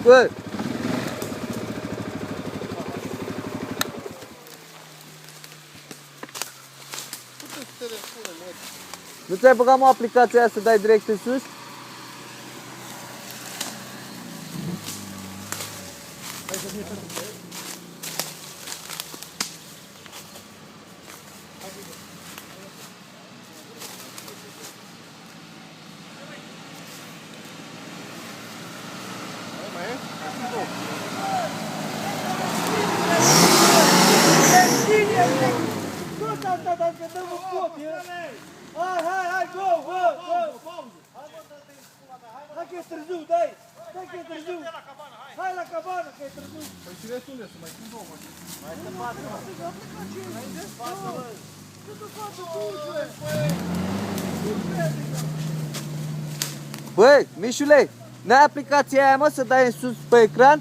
Bă! Nu ți-ai băgat, mă, aplicația aia să dai direct în sus? Hai, go! Hai că e târziu, dai! Dai că e târziu! Hai la cabană, că e târziu! Păi și restul unde sunt? Mai sunt două mașini. Mai departe, mă! Mai departe! Ce te faci, duce? Băi, Mișule, n-ai aplicația aia, mă, să dai în sus pe ecran?